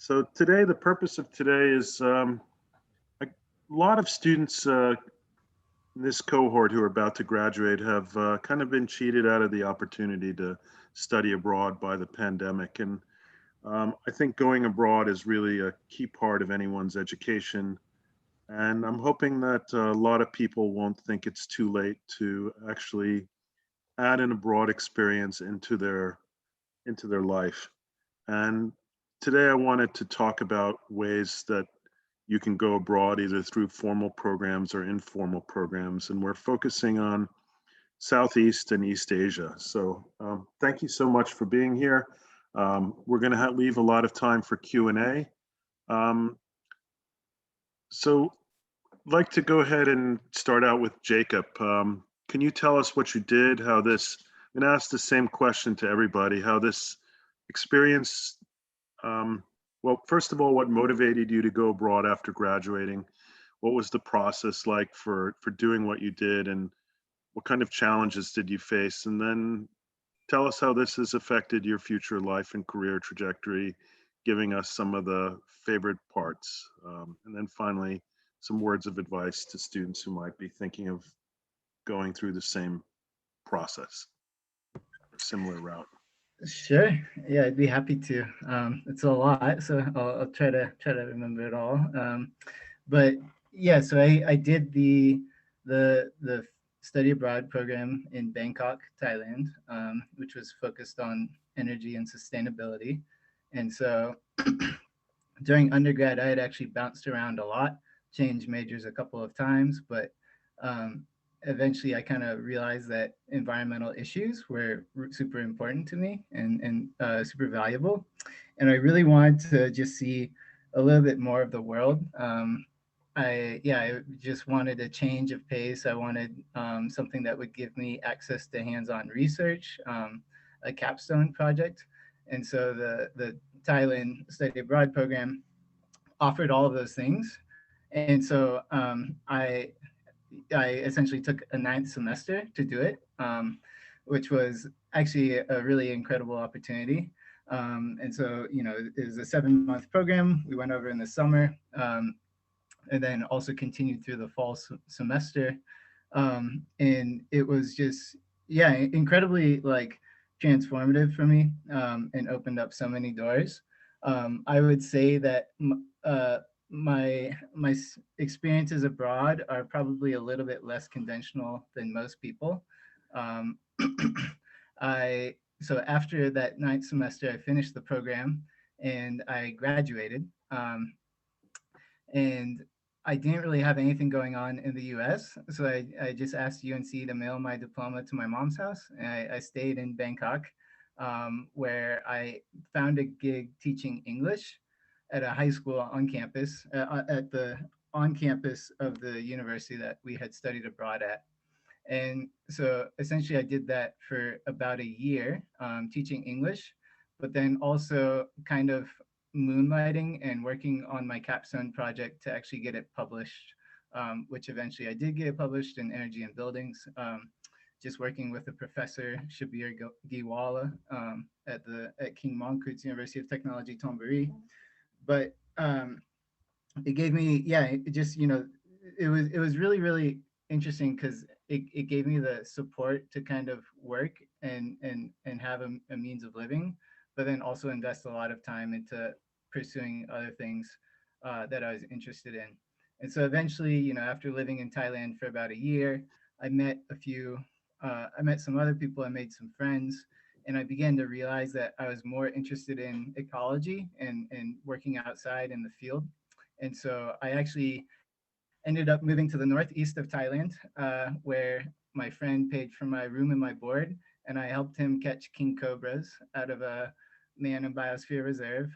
So today, the purpose of today is a lot of students in this cohort who are about to graduate have kind of been cheated out of the opportunity to study abroad by the pandemic. And I think going abroad is really a key part of anyone's education. And I'm hoping that a lot of people won't think it's too late to actually add an abroad experience into their life. And today I wanted to talk about ways that you can go abroad either through formal programs or informal programs. And we're focusing on Southeast and East Asia. So thank you so much for being here. We're going to leave a lot of time for Q&A. Um, so I'd like to go ahead and start out with Jacob. Can you tell us what you did, how this, I'm going to ask the same question to everybody, how this experience, well, first of all, what motivated you to go abroad after graduating? What was the process like for doing what you did, and what kind of challenges did you face? And then tell us how this has affected your future life and career trajectory, giving us some of the favorite parts. And then finally, some words of advice to students who might be thinking of going through the same process or similar route. Sure. Yeah, I'd be happy to. It's a lot, so I'll try to remember it all. But yeah, so I did the study abroad program in Bangkok, Thailand, which was focused on energy and sustainability. And so during undergrad, I had actually bounced around a lot, changed majors a couple of times, but um, eventually I kind of realized that environmental issues were super important to me and super valuable. And I really wanted to just see a little bit more of the world. I just wanted a change of pace. I wanted something that would give me access to hands-on research, a capstone project. And so the Thailand Study Abroad program offered all of those things. And so I essentially took a ninth semester to do it, which was actually a really incredible opportunity. And so, it was a 7-month program. We went over in the summer, and then also continued through the fall semester. And it was just, yeah, incredibly like transformative for me, and opened up so many doors. I would say that my experiences abroad are probably a little bit less conventional than most people. Um, I so after that ninth semester, I finished the program and I graduated. And I didn't really have anything going on in the US. So I just asked UNC to mail my diploma to my mom's house. And I stayed in Bangkok, where I found a gig teaching English at a high school on campus, at the on campus of the university that we had studied abroad at. And so essentially, I did that for about a year, teaching English, but then also kind of moonlighting and working on my capstone project to actually get it published, which eventually I did get published in Energy and Buildings. Just working with a professor, Shabir Giwala, at King Mongkut's University of Technology, Thonburi. But it gave me, yeah, it just, it was really, really interesting because it gave me the support to kind of work and have a means of living, but then also invest a lot of time into pursuing other things that I was interested in. And so eventually, after living in Thailand for about a year, I met some other people, I made some friends, and I began to realize that I was more interested in ecology and working outside in the field. And so I actually ended up moving to the northeast of Thailand, where my friend paid for my room and my board, and I helped him catch king cobras out of a Mayan Biosphere Reserve.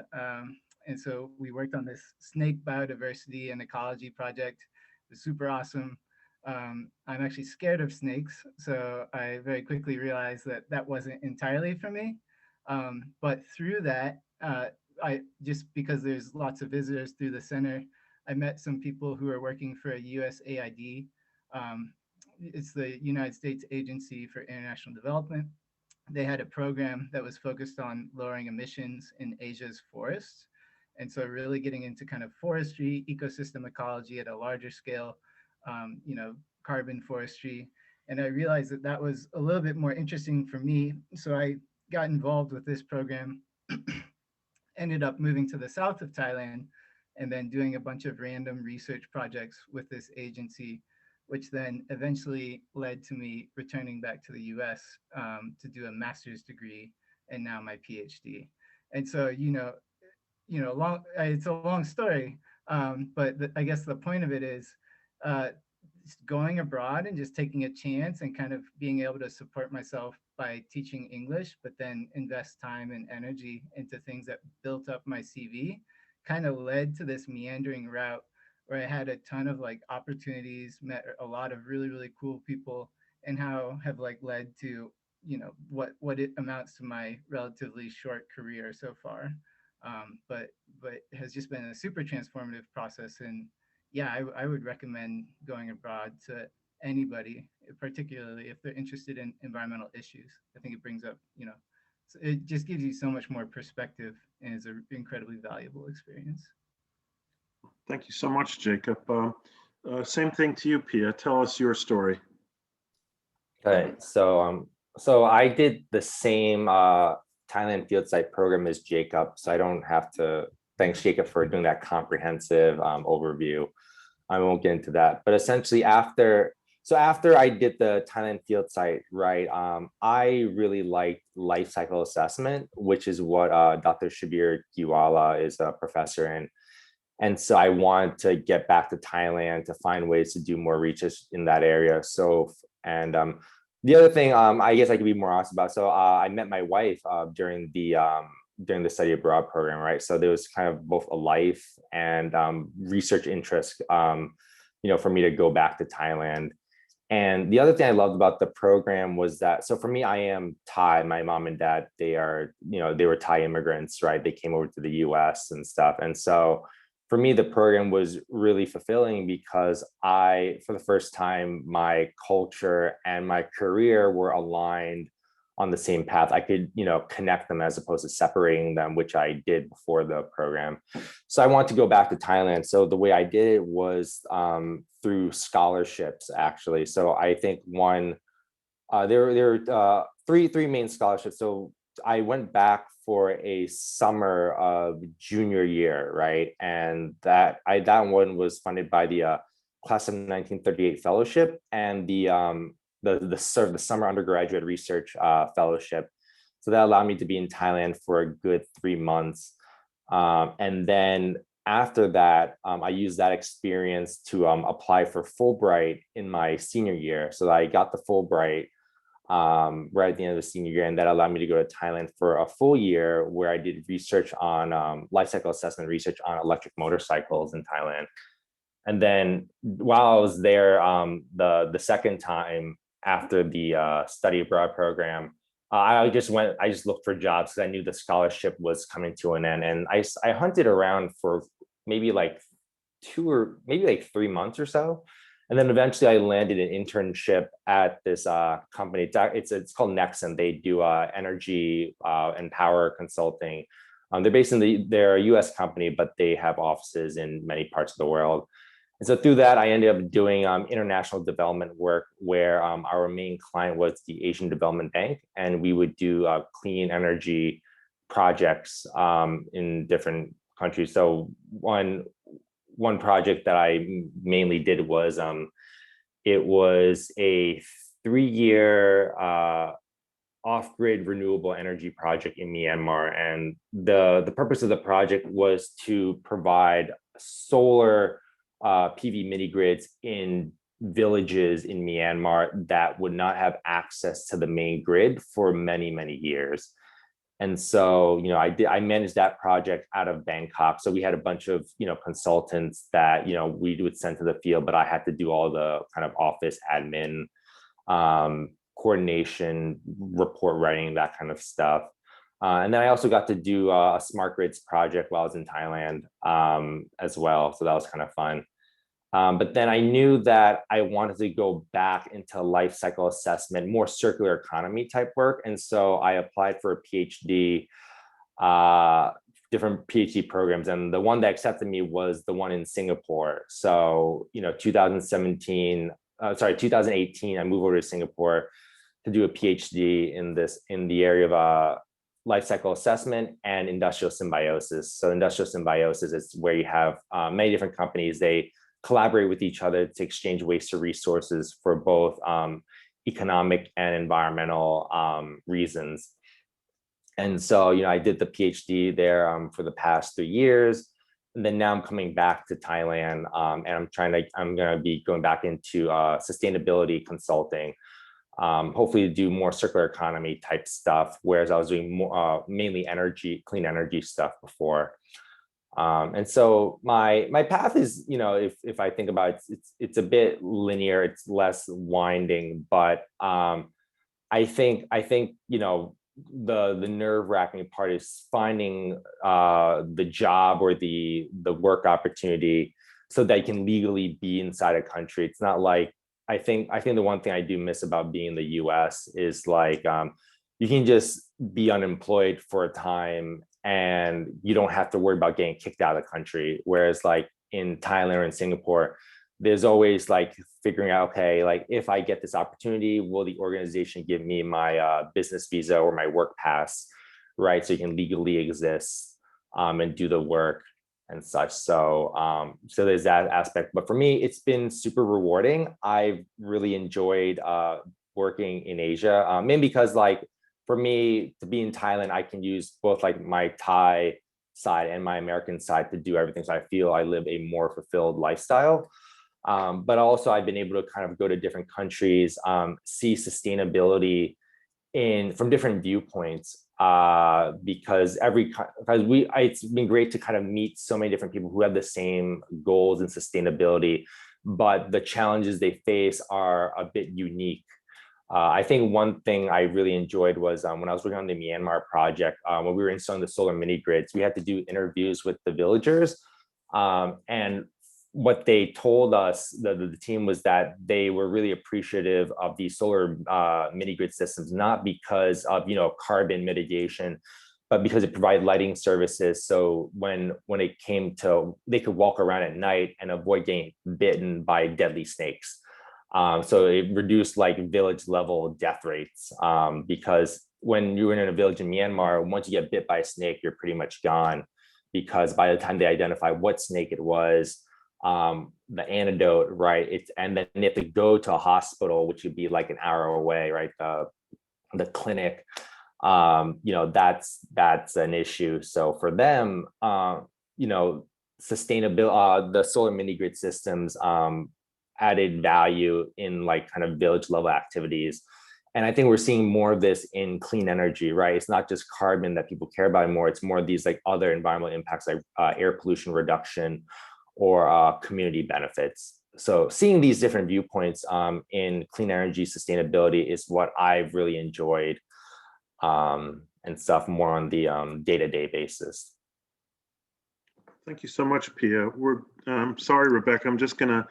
And so we worked on this snake biodiversity and ecology project. It was super awesome. I'm actually scared of snakes, so I very quickly realized that that wasn't entirely for me. But through that, I just because there's lots of visitors through the center, I met some people who are working for a USAID. Um, it's the United States Agency for International Development. They had a program that was focused on lowering emissions in Asia's forests. And so really getting into kind of forestry, ecosystem ecology at a larger scale, you know, carbon forestry. And I realized that that was a little bit more interesting for me. So I got involved with this program, ended up moving to the south of Thailand, and then doing a bunch of random research projects with this agency, which then eventually led to me returning back to the US to do a master's degree and now my PhD. And so, it's a long story, but I guess the point of it is uh, going abroad and just taking a chance and kind of being able to support myself by teaching English, but then invest time and energy into things that built up my CV, kind of led to this meandering route where I had a ton of like opportunities, met a lot of really, really cool people, and how have like led to, what it amounts to my relatively short career so far. But it has just been a super transformative process. And yeah, I would recommend going abroad to anybody, particularly if they're interested in environmental issues. I think it brings up, it just gives you so much more perspective and is an incredibly valuable experience. Thank you so much, Jacob. Same thing to you, Piya. Tell us your story. Okay, so I did the same Thailand field site program as Jacob, so I don't have to. Thanks, Jacob, for doing that comprehensive overview. I won't get into that, but essentially after I did the Thailand field site, right, I really liked life cycle assessment, which is what Dr. Shabir Giwala is a professor in. And so I wanted to get back to Thailand to find ways to do more research in that area. And the other thing I guess I could be more honest about. So I met my wife during the study abroad program, right? So there was kind of both a life and research interest, for me to go back to Thailand. And the other thing I loved about the program was that, so for me, I am Thai. My mom and dad, they were Thai immigrants, right? They came over to the US and stuff. And so for me, the program was really fulfilling because for the first time, my culture and my career were aligned on the same path. I could, connect them as opposed to separating them, which I did before the program. So I wanted to go back to Thailand. So the way I did it was through scholarships, actually. So I think there were three main scholarships. So I went back for a summer of junior year, right? And that one was funded by the Class of 1938 Fellowship and the summer undergraduate research fellowship. So that allowed me to be in Thailand for a good 3 months. And then after that, I used that experience to apply for Fulbright in my senior year. So I got the Fulbright right at the end of the senior year, and that allowed me to go to Thailand for a full year where I did research on life cycle assessment research on electric motorcycles in Thailand. And then while I was there, the second time after the study abroad program, I just looked for jobs because I knew the scholarship was coming to an end. And I hunted around for maybe like 3 months or so. And then eventually I landed an internship at this company. It's called Nexen. They do energy and power consulting. They're based they're a US company, but they have offices in many parts of the world. And so through that, I ended up doing international development work where our main client was the Asian Development Bank. And we would do clean energy projects in different countries. So one project that I mainly did was it was a 3-year off-grid renewable energy project in Myanmar. And the purpose of the project was to provide solar PV mini grids in villages in Myanmar that would not have access to the main grid for many, many years. And so, I managed that project out of Bangkok. So we had a bunch of, consultants that, we would send to the field, but I had to do all the kind of office admin, coordination, report writing, that kind of stuff. And then I also got to do a smart grids project while I was in Thailand as well. So that was kind of fun. But then I knew that I wanted to go back into life cycle assessment, more circular economy type work. And so I applied for a PhD different PhD programs. And the one that accepted me was the one in Singapore. So, 2018, I moved over to Singapore to do a PhD in the area of life cycle assessment and industrial symbiosis. So industrial symbiosis is where you have many different companies. They collaborate with each other to exchange waste to resources for both economic and environmental reasons. And so, I did the PhD there for the past 3 years. And then now I'm coming back to Thailand, and I'm going to be going back into sustainability consulting, hopefully to do more circular economy type stuff, whereas I was doing more, mainly clean energy stuff before. And so my path is, if I think about it, it's a bit linear, it's less winding, but I think the nerve-wracking part is finding the job or the work opportunity so that you can legally be inside a country. It's not like, I think the one thing I do miss about being in the US is like you can just be unemployed for a time and you don't have to worry about getting kicked out of the country. Whereas like in Thailand or in Singapore, there's always like figuring out, okay, like if I get this opportunity, will the organization give me my business visa or my work pass, right? So you can legally exist and do the work and such. So there's that aspect. But for me, it's been super rewarding. I've really enjoyed working in Asia, mainly because like for me to be in Thailand, I can use both like my Thai side and my American side to do everything. So I feel I live a more fulfilled lifestyle. But also I've been able to kind of go to different countries, see sustainability from different viewpoints, because it's been great to kind of meet so many different people who have the same goals and sustainability, but the challenges they face are a bit unique. I think one thing I really enjoyed was when I was working on the Myanmar project, when we were installing the solar mini grids, we had to do interviews with the villagers, and what they told us, the team, was that they were really appreciative of these solar mini grid systems, not because of carbon mitigation, but because it provided lighting services. So when it came to, they could walk around at night and avoid getting bitten by deadly snakes. So it reduced like village level death rates, because when you're in a village in Myanmar, once you get bit by a snake, you're pretty much gone, because by the time they identify what snake it was, the antidote, right? And then they have to go to a hospital, which would be like an hour away, right? The clinic, that's an issue. So for them, sustainability, the solar mini grid systems, added value in like kind of village level activities. And I think we're seeing more of this in clean energy, right? It's not just carbon that people care about anymore. It's more of these like other environmental impacts, like air pollution reduction or community benefits. So seeing these different viewpoints in clean energy sustainability is what I've really enjoyed, and stuff more on the day-to-day basis. Thank you so much, Piya. I'm sorry, Rebecca, I'm just gonna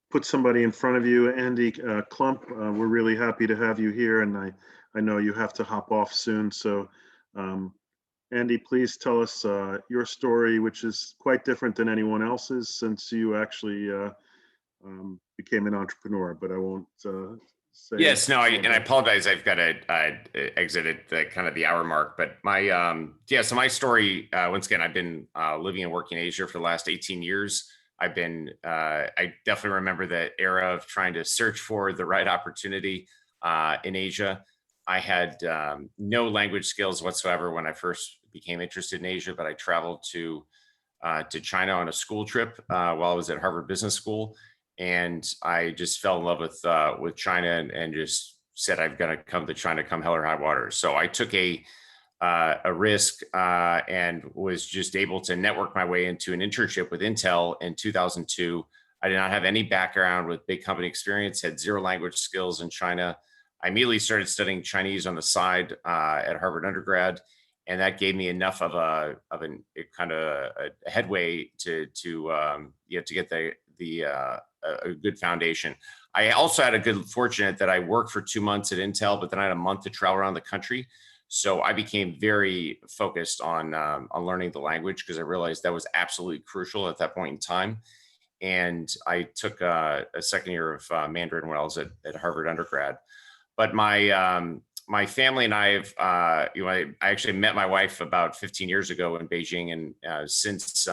put somebody in front of you, Andy Klump. We're really happy to have you here, and I know you have to hop off soon. So Andy, please tell us your story, which is quite different than anyone else's, since you actually became an entrepreneur, but I won't say. Yes, no, and I apologize. I've got to exit at the hour mark, but so my story, once again, I've been living and working in Asia for the last 18 years. I definitely remember the era of trying to search for the right opportunity in Asia. I had no language skills whatsoever when I first became interested in Asia, but I traveled to China on a school trip while I was at Harvard Business School, and I just fell in love with China and just said, I've got to come to China, come hell or high water. So I took a risk and was just able to network my way into an internship with Intel in 2002. I did not have any background with big company experience, had zero language skills in China. I immediately started studying Chinese on the side at Harvard undergrad, and that gave me enough of a headway to get a good foundation. I also had a good fortunate that I worked for 2 months at Intel, but then I had a month to travel around the country. So I became very focused on learning the language because I realized that was absolutely crucial at that point in time. And I took a second year of Mandarin when I was at Harvard undergrad. But my family and I have, I actually met my wife about 15 years ago in Beijing, and since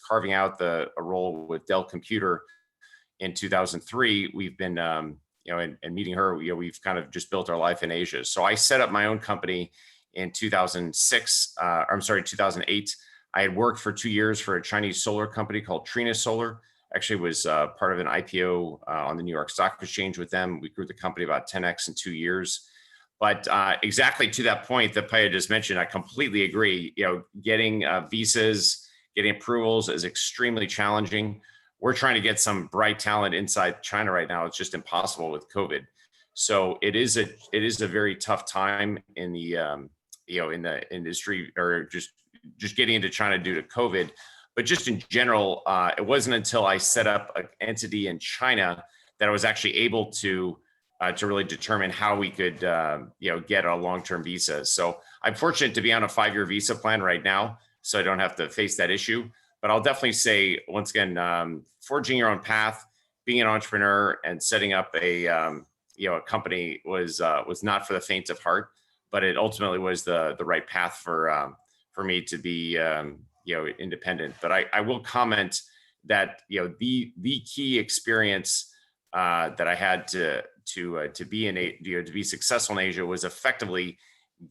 carving out a role with Dell Computer in 2003, we've been, and meeting her, we've kind of just built our life in Asia. So I set up my own company in 2008. I had worked for 2 years for a Chinese solar company called Trina Solar. Actually was part of an IPO on the New York Stock Exchange with them. We grew the company about 10x in 2 years. But exactly to that point that Piya just mentioned, I completely agree. Getting visas, getting approvals is extremely challenging. We're trying to get some bright talent inside China right now. It's just impossible with COVID. So it is a very tough time in the in the industry, or just getting into China due to COVID. But just in general, it wasn't until I set up an entity in China that I was actually able to really determine how we could get a long-term visa. So I'm fortunate to be on a 5-year visa plan right now, so I don't have to face that issue. But I'll definitely say, once again, forging your own path, being an entrepreneur, and setting up a company was not for the faint of heart, but it ultimately was the right path for me to be independent. But I will comment that the key experience that I had to be successful in Asia was effectively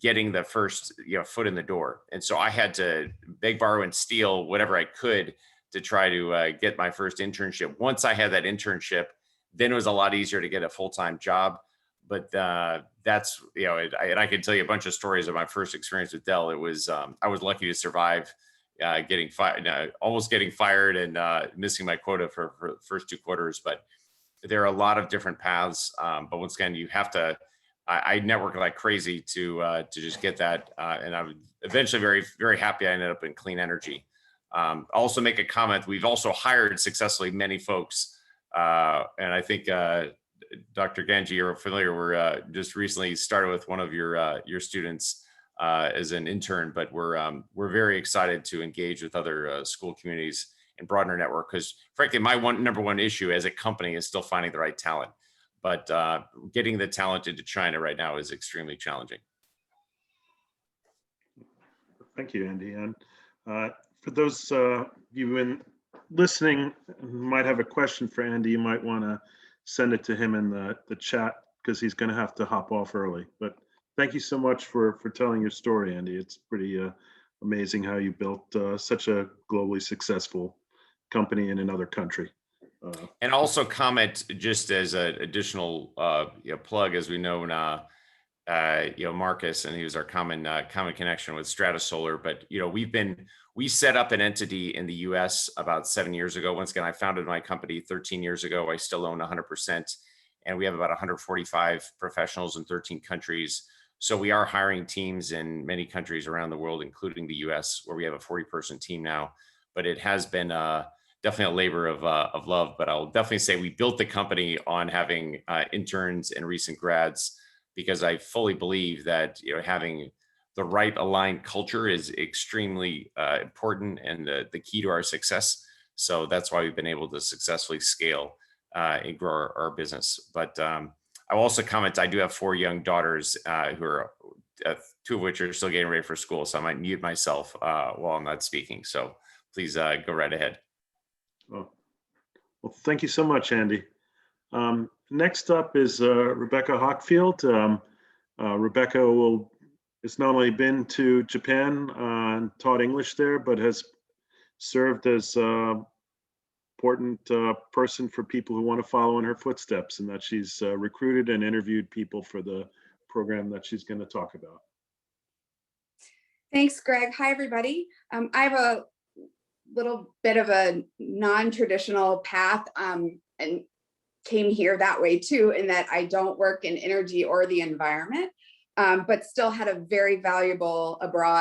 getting the first foot in the door. And so I had to beg, borrow, and steal whatever I could to try to get my first internship. Once I had that internship, then it was a lot easier to get a full-time job. But that's and I can tell you a bunch of stories of my first experience with Dell. It was I was lucky to survive getting fired, almost getting fired, and missing my quota for the first 2 quarters. But there are a lot of different paths. But once again, you have to. I network like crazy to just get that, and I'm eventually very, very happy I ended up in clean energy. I'll also make a comment. We've also hired successfully many folks, and I think Dr. Gangi, you're familiar. We're just recently started with one of your students as an intern, but we're very excited to engage with other school communities and broaden our network, because frankly, my number one issue as a company is still finding the right talent. But getting the talent into China right now is extremely challenging. Thank you, Andy. And for those you've been listening who might have a question for Andy, you might want to send it to him in the chat, because he's going to have to hop off early. But thank you so much for telling your story, Andy. It's pretty amazing how you built such a globally successful company in another country. And also comment, just as an additional plug, as we know now, Marcus, and he was our common connection with Stratus Solar. But we set up an entity in the U.S. about 7 years ago. Once again, I founded my company 13 years ago. I still own 100%, and we have about 145 professionals in 13 countries. So we are hiring teams in many countries around the world, including the U.S., where we have a 40-person team now. But it has been definitely a labor of love. But I'll definitely say we built the company on having interns and recent grads, because I fully believe that having the right aligned culture is extremely important and the key to our success. So that's why we've been able to successfully scale and grow our business. But I will also comment, I do have 4 young daughters who are 2 of which are still getting ready for school. So I might mute myself while I'm not speaking. So please go right ahead. Well, thank you so much, Andy. Next up is Rebecca Hockfield. Rebecca has not only been to Japan and taught English there, but has served as an important person for people who want to follow in her footsteps, and that she's recruited and interviewed people for the program that she's going to talk about. Thanks, Greg. Hi, everybody. I have a little bit of a non-traditional path and came here that way too, in that I don't work in energy or the environment, but still had a very valuable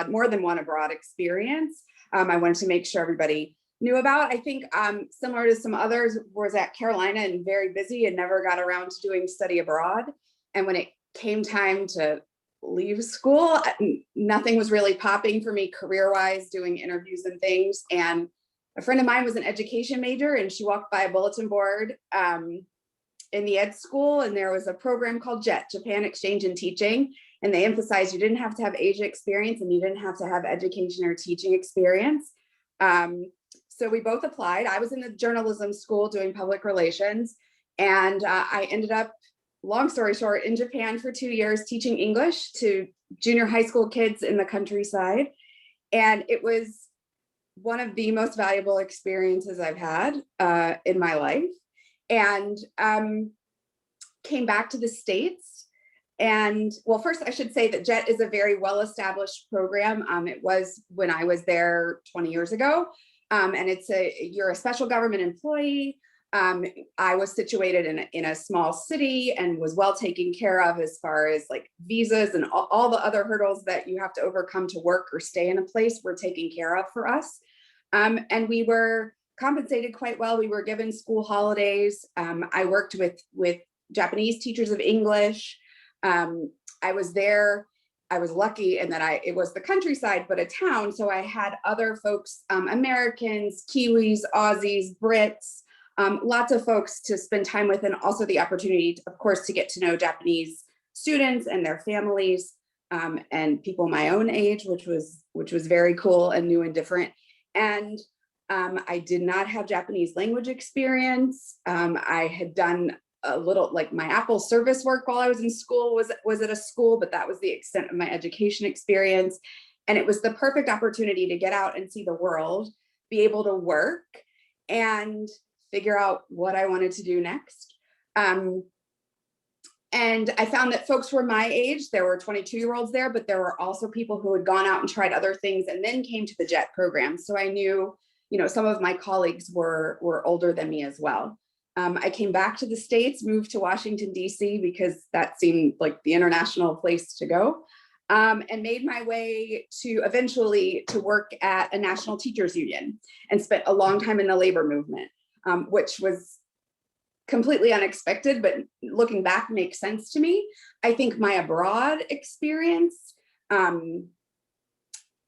more than one abroad experience. I wanted to make sure everybody knew about. I think similar to some others, was at Carolina and very busy and never got around to doing study abroad. And when it came time to leave school. Nothing was really popping for me career-wise, doing interviews and things. And a friend of mine was an education major, and she walked by a bulletin board in the ed school, and there was a program called JET, Japan Exchange and Teaching. And they emphasized you didn't have to have Asia experience and you didn't have to have education or teaching experience. So we both applied. I was in the journalism school doing public relations, and I ended up, long story short, in Japan for 2 years teaching English to junior high school kids in the countryside. And it was one of the most valuable experiences I've had in my life. And came back to the States. And well, first I should say that JET is a very well-established program. It was when I was there 20 years ago. And you're a special government employee. I was situated in a small city and was well taken care of as far as like visas and all the other hurdles that you have to overcome to work or stay in a place were taken care of for us. And we were compensated quite well. We were given school holidays. I worked with Japanese teachers of English. I was there. I was lucky in that it was the countryside, but a town. So I had other folks, Americans, Kiwis, Aussies, Brits, lots of folks to spend time with, and also the opportunity, of course, to get to know Japanese students and their families, and people my own age, which was very cool and new and different. And I did not have Japanese language experience. I had done a little, like my Apple service work while I was in school was at a school, but that was the extent of my education experience. And it was the perfect opportunity to get out and see the world, be able to work and figure out what I wanted to do next. And I found that folks were my age. There were 22-year-olds there, but there were also people who had gone out and tried other things and then came to the JET program. So I knew, some of my colleagues were older than me as well. I came back to the States, moved to Washington, D.C., because that seemed like the international place to go, and made my way eventually to work at a national teachers union, and spent a long time in the labor movement, which was completely unexpected, but looking back makes sense to me. I think my abroad experience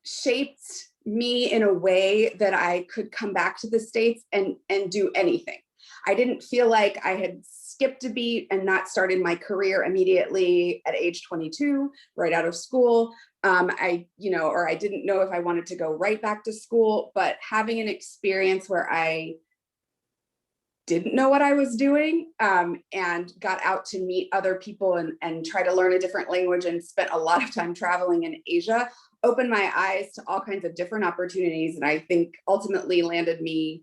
shaped me in a way that I could come back to the States and do anything. I didn't feel like I had skipped a beat and not started my career immediately at age 22, right out of school. I didn't know if I wanted to go right back to school, but having an experience where I didn't know what I was doing, and got out to meet other people and try to learn a different language, and spent a lot of time traveling in Asia, opened my eyes to all kinds of different opportunities. And I think ultimately landed me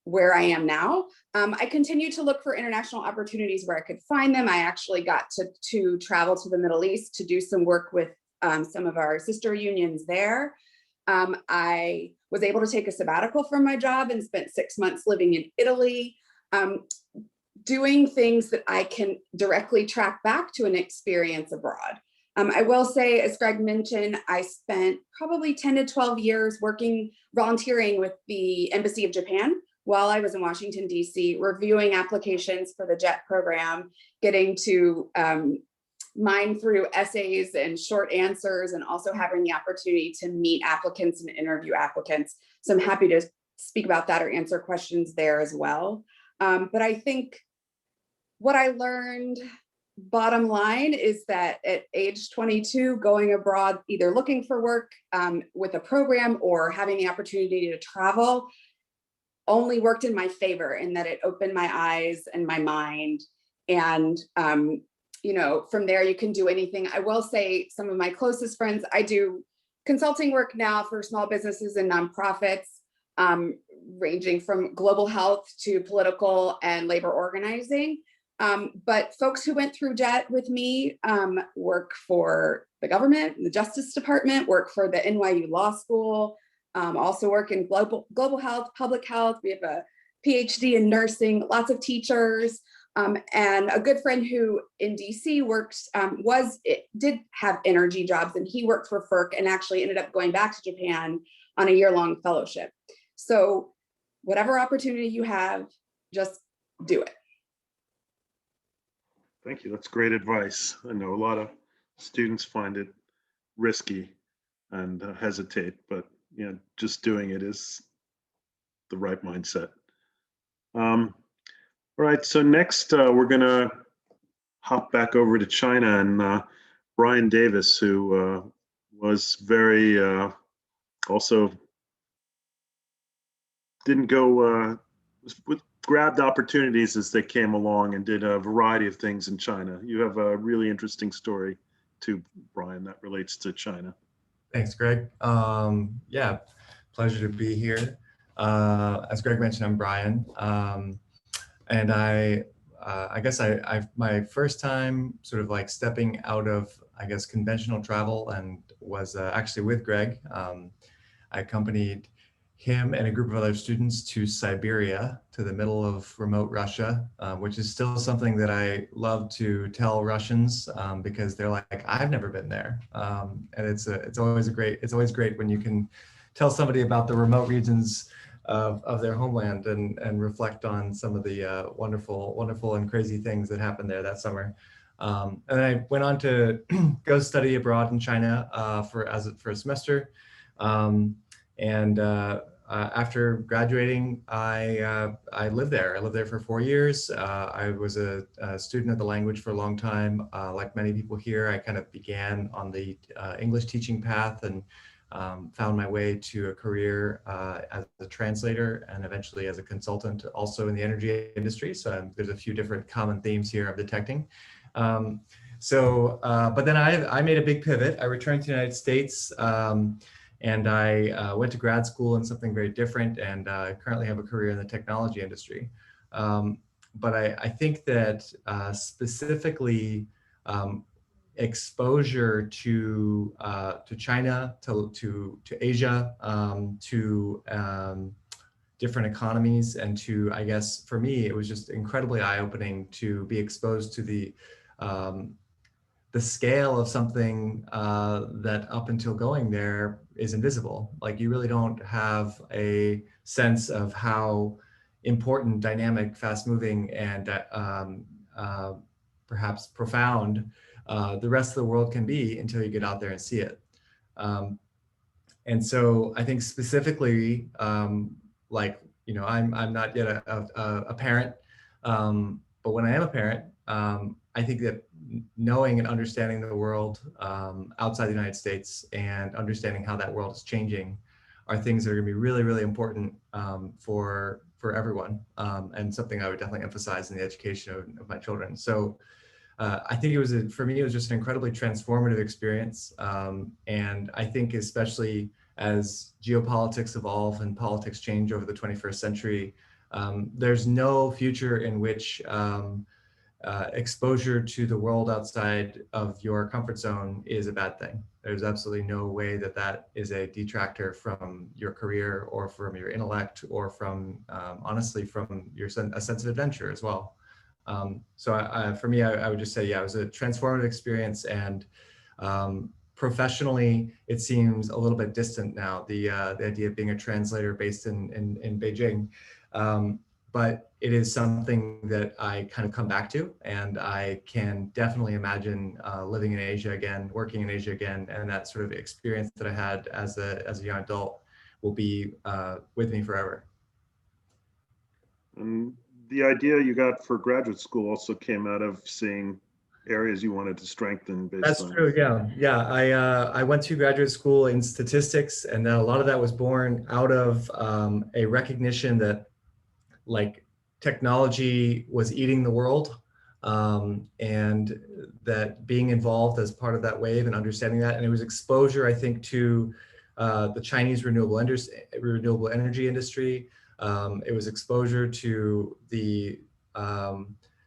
where I am now. I continue to look for international opportunities where I could find them. I actually got to travel to the Middle East to do some work with some of our sister unions there. I was able to take a sabbatical from my job and spent 6 months living in Italy, doing things that I can directly track back to an experience abroad. I will say, as Greg mentioned, I spent probably 10 to 12 years volunteering with the Embassy of Japan while I was in Washington, D.C., reviewing applications for the JET program, getting to mine through essays and short answers, and also having the opportunity to meet applicants and interview applicants. So I'm happy to speak about that or answer questions there as well. But I think what I learned, bottom line, is that at age 22, going abroad, either looking for work with a program or having the opportunity to travel, only worked in my favor, in that it opened my eyes and my mind. And from there, you can do anything. I will say some of my closest friends, I do consulting work now for small businesses and nonprofits, ranging from global health to political and labor organizing. But folks who went through JET with me work for the government, the Justice Department, work for the NYU Law School, also work in global health, public health. We have a PhD in nursing, lots of teachers. And a good friend who in DC did have energy jobs, and he worked for FERC and actually ended up going back to Japan on a year-long fellowship. So whatever opportunity you have, just do it. Thank you. That's great advice. I know a lot of students find it risky and hesitate, but just doing it is the right mindset. All right, so next we're gonna hop back over to China, and Bryan Davis, who was very also didn't go grabbed opportunities as they came along and did a variety of things in China. You have a really interesting story too, Bryan, that relates to China. Thanks, Greg. Yeah, pleasure to be here. As Greg mentioned, I'm Bryan, and I guess my first time sort of like stepping out of, I guess, conventional travel, and was actually with Greg. I accompanied him and a group of other students to Siberia, to the middle of remote Russia, which is still something that I love to tell Russians, because they're like, I've never been there, and it's always great when you can tell somebody about the remote regions of their homeland and reflect on some of the wonderful and crazy things that happened there that summer. And then I went on to go study abroad in China for a semester. After graduating, I lived there. I lived there for 4 years. I was a student of the language for a long time. Like many people here, I kind of began on the English teaching path and found my way to a career as a translator and eventually as a consultant, also in the energy industry. So there's a few different common themes here I'm detecting. But then I made a big pivot. I returned to the United States. And I went to grad school in something very different, and currently have a career in the technology industry. But I think that specifically exposure to China, to Asia, to different economies, and to, I guess for me, it was just incredibly eye-opening to be exposed to the scale of something that up until going there is invisible. Like, you really don't have a sense of how important, dynamic, fast-moving, and perhaps profound the rest of the world can be until you get out there and see it. And so I think specifically, I'm not yet a parent, but when I am a parent, I think that knowing and understanding the world outside the United States and understanding how that world is changing are things that are going to be really, really important for everyone, and something I would definitely emphasize in the education of my children. So I think for me, it was just an incredibly transformative experience. And I think especially as geopolitics evolve and politics change over the 21st century, there's no future in which exposure to the world outside of your comfort zone is a bad thing. There's absolutely no way that is a detractor from your career or from your intellect or from, honestly, from a sense of adventure as well. So for me, I would just say, yeah, it was a transformative experience, and professionally, it seems a little bit distant now, the idea of being a translator based in Beijing. But it is something that I kind of come back to, and I can definitely imagine living in Asia again, working in Asia again, and that sort of experience that I had as a young adult will be with me forever. And the idea you got for graduate school also came out of seeing areas you wanted to strengthen based That's on. true, yeah. I went to graduate school in statistics, and a lot of that was born out of a recognition that, like, technology was eating the world, and that being involved as part of that wave and understanding that, and it was exposure, I think, to the Chinese renewable energy industry. It was exposure to the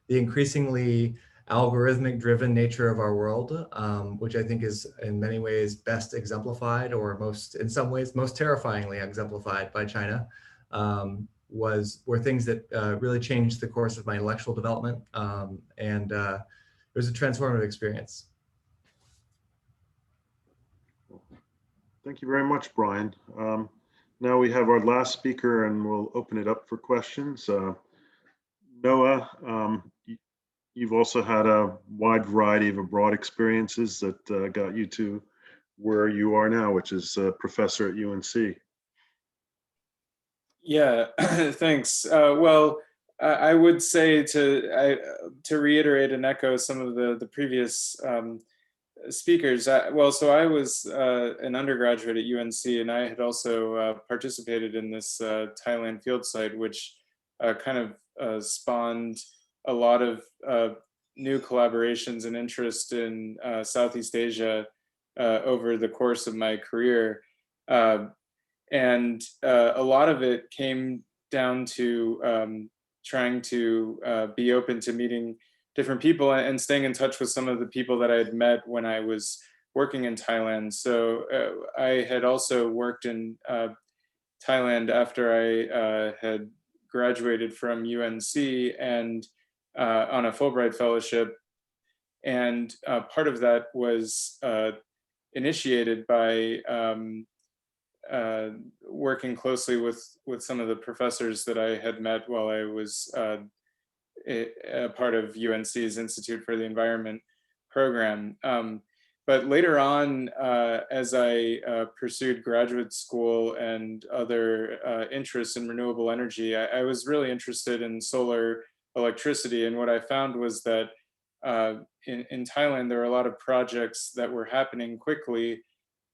increasingly algorithmic driven nature of our world, which I think is in many ways best exemplified, or in some ways most terrifyingly exemplified by China. Were things that really changed the course of my intellectual development, and it was a transformative experience. Thank you very much, Bryan. Now we have our last speaker, and we'll open it up for questions. Noah, you've also had a wide variety of abroad experiences that got you to where you are now, which is a professor at UNC. Yeah, thanks. Well, I would say to reiterate and echo some of the previous speakers. So I was an undergraduate at UNC, and I had also participated in this Thailand field site, which kind of spawned a lot of new collaborations and interest in Southeast Asia over the course of my career. And a lot of it came down to trying to be open to meeting different people and staying in touch with some of the people that I had met when I was working in Thailand. So I had also worked in Thailand after I had graduated from UNC and on a Fulbright fellowship. And part of that was initiated by working closely with some of the professors that I had met while I was a part of UNC's Institute for the Environment program. But later on, as I pursued graduate school and other interests in renewable energy, I was really interested in solar electricity. And what I found was that in Thailand, there were a lot of projects that were happening quickly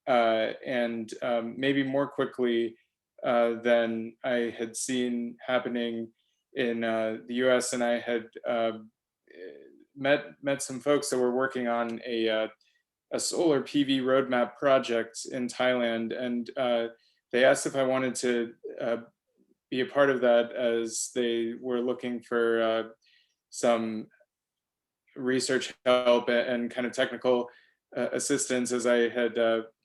and maybe more quickly than I had seen happening in the US. And I had met some folks that were working on a solar PV roadmap project in Thailand. And they asked if I wanted to be a part of that, as they were looking for some research help and kind of technical assistance, as I had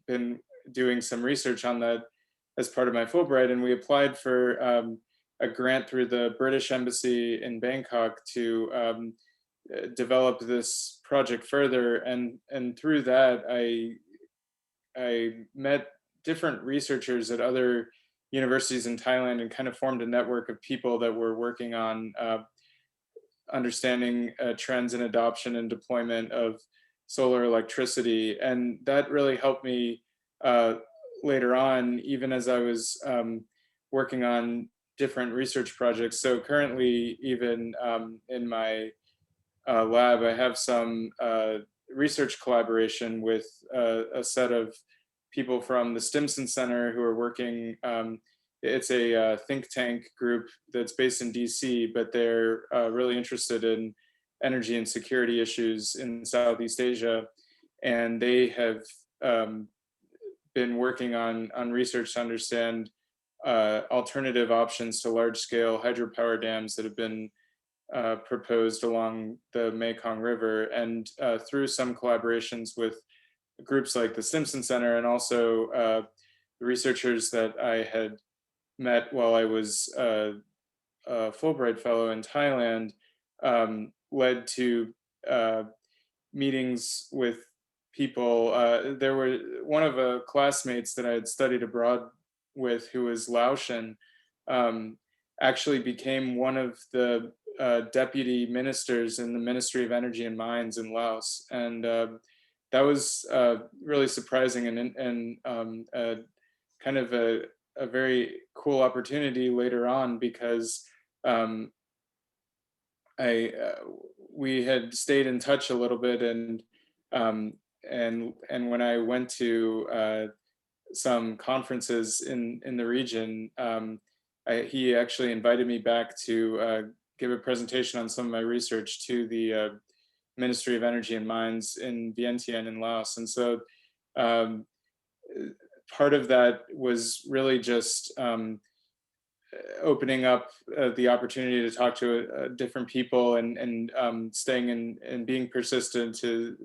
been doing some research on that as part of my Fulbright. And we applied for a grant through the British Embassy in Bangkok to develop this project further. And through that, I met different researchers at other universities in Thailand and kind of formed a network of people that were working on understanding trends in adoption and deployment of solar electricity. And that really helped me later on, even as I was working on different research projects. So currently, even in my lab, I have some research collaboration with a set of people from the Stimson Center who are working. It's a think tank group that's based in DC, but they're really interested in energy and security issues in Southeast Asia. And they have been working on research to understand alternative options to large-scale hydropower dams that have been proposed along the Mekong River. And through some collaborations with groups like the Stimson Center and also the researchers that I had met while I was a Fulbright Fellow in Thailand, led to meetings with people. There were one of the classmates that I had studied abroad with, who was Laotian, actually became one of the deputy ministers in the Ministry of Energy and Mines in Laos. And that was really surprising and kind of a very cool opportunity later on, because we had stayed in touch a little bit, and when I went to some conferences in the region, he actually invited me back to give a presentation on some of my research to the Ministry of Energy and Mines in Vientiane in Laos. And so part of that was really just opening up the opportunity to talk to different people and staying in and being persistent to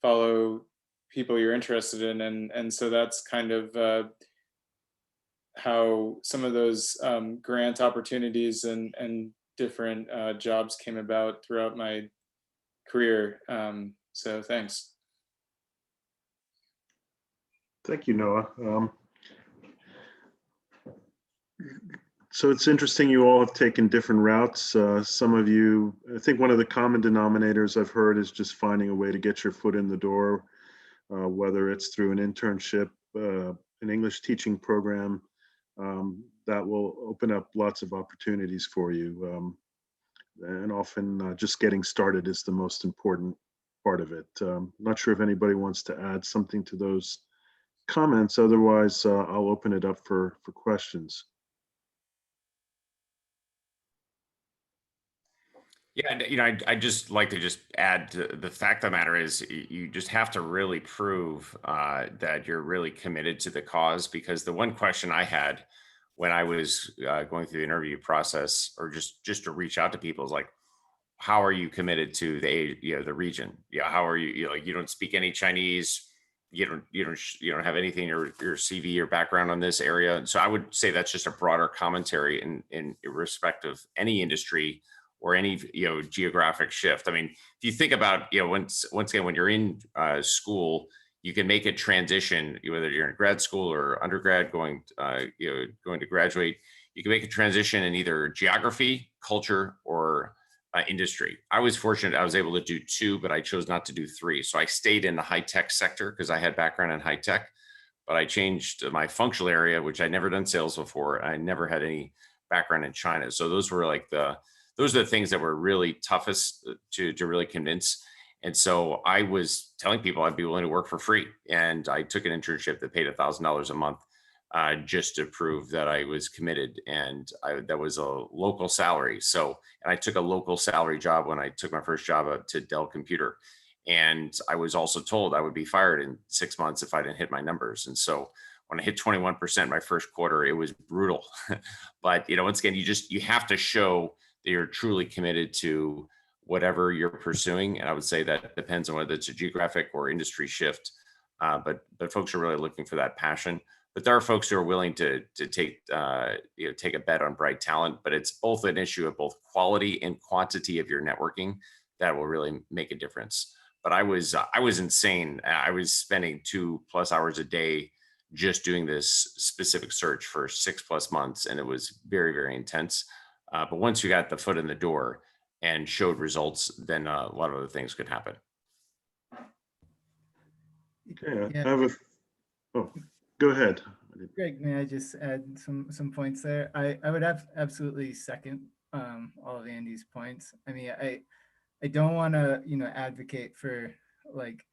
follow people you're interested in. And so that's kind of how some of those grant opportunities and different jobs came about throughout my career. So thanks. Thank you, Noah. So it's interesting you all have taken different routes. Some of you, I think one of the common denominators I've heard is just finding a way to get your foot in the door, whether it's through an internship, an English teaching program, that will open up lots of opportunities for you. And often just getting started is the most important part of it. Not sure if anybody wants to add something to those comments. Otherwise, I'll open it up for questions. Yeah, and, you know, I'd just like to just add the fact of the matter is you just have to really prove that you're really committed to the cause, because the one question I had when I was going through the interview process, or just to reach out to people, is like, how are you committed to the region? Yeah, how are you, like, you don't speak any Chinese, you don't have anything in your CV or background on this area. So I would say that's just a broader commentary in respect of any industry or any geographic shift. I mean, if you think about, once again, when you're in school, you can make a transition, whether you're in grad school or undergrad going to graduate. You can make a transition in either geography, culture, or industry. I was fortunate; I was able to do two, but I chose not to do three. So I stayed in the high tech sector because I had background in high tech, but I changed my functional area, which I'd never done sales before. I never had any background in China. So those were like those are the things that were really toughest to really convince. And so I was telling people I'd be willing to work for free. And I took an internship that paid $1,000 a month just to prove that I was committed. And that was a local salary. So, and I took a local salary job when I took my first job to Dell Computer. And I was also told I would be fired in 6 months if I didn't hit my numbers. And so when I hit 21% my first quarter, it was brutal. But, once again, you have to show that you're truly committed to whatever you're pursuing. And I would say that depends on whether it's a geographic or industry shift. But folks are really looking for that passion. But there are folks who are willing to take a bet on bright talent. But it's both an issue of both quality and quantity of your networking that will really make a difference. But I was insane. I was spending 2+ hours a day just doing this specific search for 6+ months, and it was very, very intense. But once you got the foot in the door and showed results, then a lot of other things could happen. Okay, Yeah. I have go ahead. Greg, may I just add some points there? I would absolutely second all of Andy's points. I mean, I don't want to advocate for like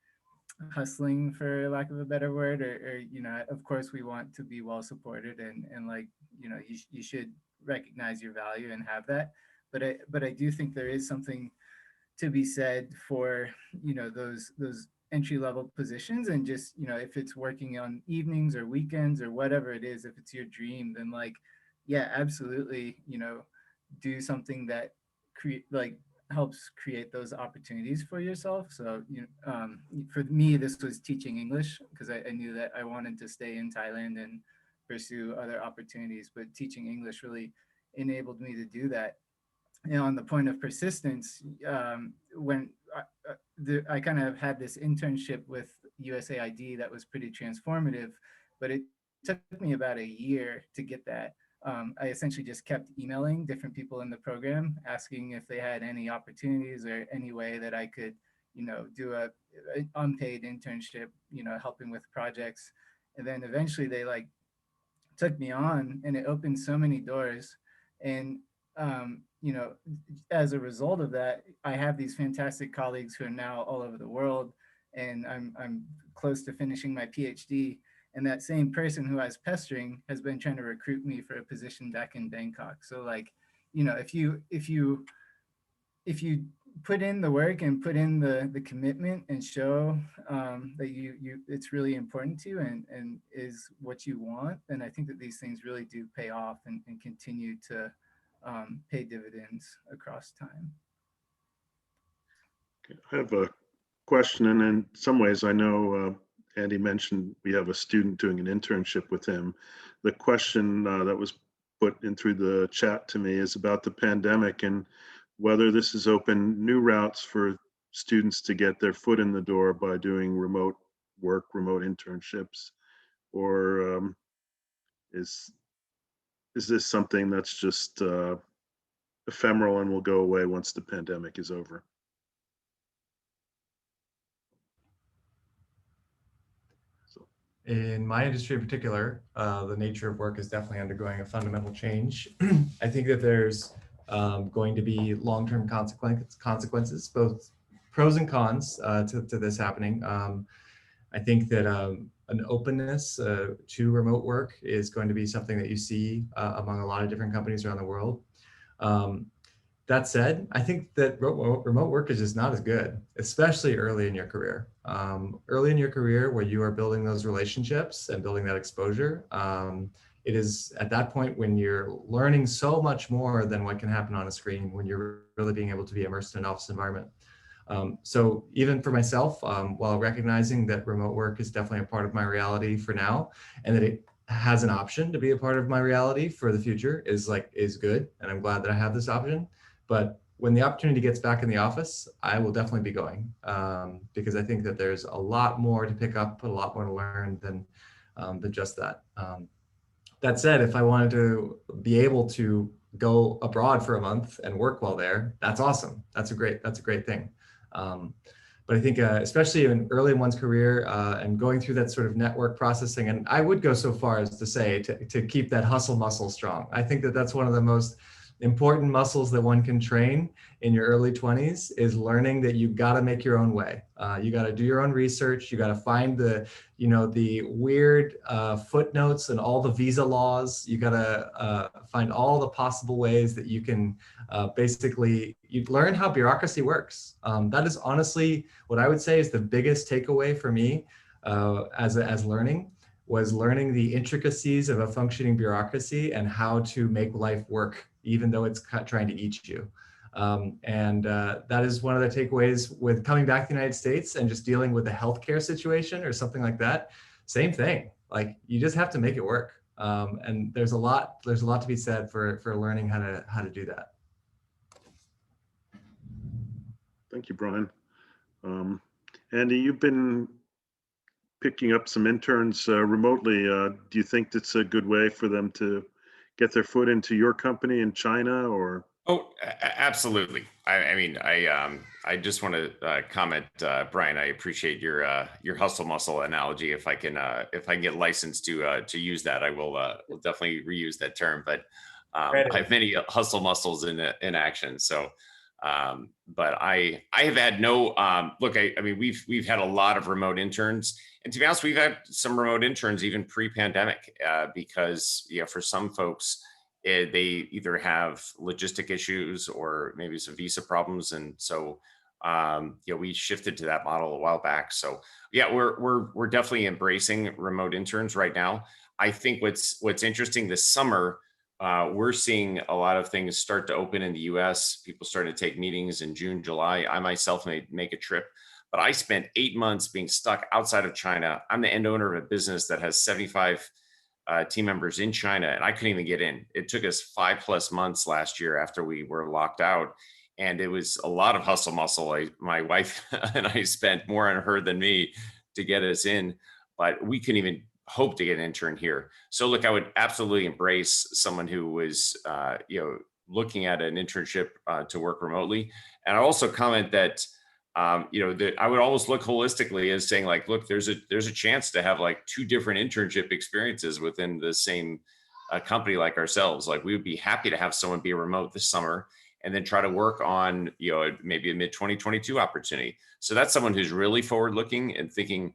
hustling, for lack of a better word, or of course we want to be well supported and like you should recognize your value and have that, but I do think there is something to be said for those entry-level positions, and just if it's working on evenings or weekends or whatever it is, if it's your dream, then like yeah, absolutely do something that helps create those opportunities for yourself. So for me, this was teaching English, because I knew that I wanted to stay in Thailand and pursue other opportunities, but teaching English really enabled me to do that. On the point of persistence, when I kind of had this internship with USAID that was pretty transformative, but it took me about a year to get that. I essentially just kept emailing different people in the program, asking if they had any opportunities or any way that I could, do a unpaid internship, helping with projects. And then eventually they like took me on, and it opened so many doors. And as a result of that, I have these fantastic colleagues who are now all over the world, and I'm close to finishing my PhD. And that same person who I was pestering has been trying to recruit me for a position back in Bangkok. So like, if you put in the work and put in the commitment and show that you it's really important to you and is what you want, then I think that these things really do pay off and continue to pay dividends across time. I have a question, and in some ways, I know Andy mentioned we have a student doing an internship with him. The question that was put in through the chat to me is about the pandemic and whether this has opened new routes for students to get their foot in the door by doing remote work, remote internships, or is is this something that's just ephemeral and will go away once the pandemic is over? In my industry in particular, the nature of work is definitely undergoing a fundamental change. I think that there's going to be long-term consequences, both pros and cons to this happening. I think that an openness to remote work is going to be something that you see among a lot of different companies around the world. That said, I think that remote work is just not as good, especially early in your career. Early in your career where you are building those relationships and building that exposure, it is at that point when you're learning so much more than what can happen on a screen, when you're really being able to be immersed in an office environment. So even for myself, while recognizing that remote work is definitely a part of my reality for now, and that it has an option to be a part of my reality for the future is good. And I'm glad that I have this option. But when the opportunity gets back in the office, I will definitely be going because I think that there's a lot more to pick up, a lot more to learn than just that. That said, if I wanted to be able to go abroad for a month and work while there, that's awesome. That's a great thing. But I think especially early in one's career and going through that sort of network processing, and I would go so far as to say to keep that hustle muscle strong. I think that that's one of the most important muscles that one can train in your early 20s is learning that you got to make your own way. You got to do your own research. You got to find the weird footnotes and all the visa laws. You got to find all the possible ways that you can basically you learn how bureaucracy works. That is honestly what I would say is the biggest takeaway for me as learning. Was learning the intricacies of a functioning bureaucracy and how to make life work, even though it's trying to eat you. That is one of the takeaways with coming back to the United States and just dealing with a healthcare situation or something like that. Same thing. Like you just have to make it work. And there's a lot to be said for learning how to do that. Thank you, Bryan. Andy, you've been picking up some interns remotely. Do you think that's a good way for them to get their foot into your company in China or? Oh, absolutely. I just want to comment, Bryan. I appreciate your hustle muscle analogy. If I can get licensed to use that, I will definitely reuse that term. But I have many hustle muscles in action. So, but I have had no look. I mean, we've had a lot of remote interns, and to be honest, we've had some remote interns even pre-pandemic because for some folks. They either have logistic issues or maybe some visa problems, and so we shifted to that model a while back. So yeah, we're definitely embracing remote interns right now. I think what's interesting this summer, we're seeing a lot of things start to open in the U.S. People starting to take meetings in June, July. I myself may make a trip, but I spent 8 months being stuck outside of China. I'm the end owner of a business that has 75 team members in China, and I couldn't even get in. It took us 5+ months last year after we were locked out, and it was a lot of hustle muscle. My wife and I spent more on her than me to get us in, but we couldn't even hope to get an intern here. So look, I would absolutely embrace someone who was looking at an internship to work remotely. And I also comment that that I would always look holistically as saying like, look, there's a chance to have like 2 different internship experiences within the same company like ourselves. Like we would be happy to have someone be remote this summer and then try to work on, maybe a mid-2022 opportunity. So that's someone who's really forward looking and thinking,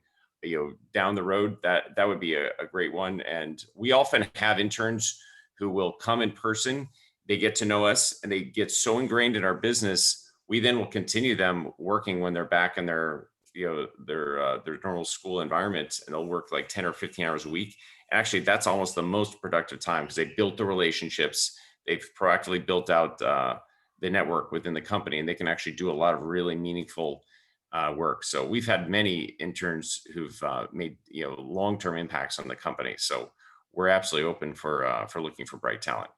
down the road, that would be a great one. And we often have interns who will come in person, they get to know us and they get so ingrained in our business. We then will continue them working when they're back in their normal school environment, and they'll work like 10 or 15 hours a week. And actually, that's almost the most productive time because they built the relationships, they've proactively built out the network within the company, and they can actually do a lot of really meaningful work. So we've had many interns who've made long-term impacts on the company. So we're absolutely open for looking for bright talent.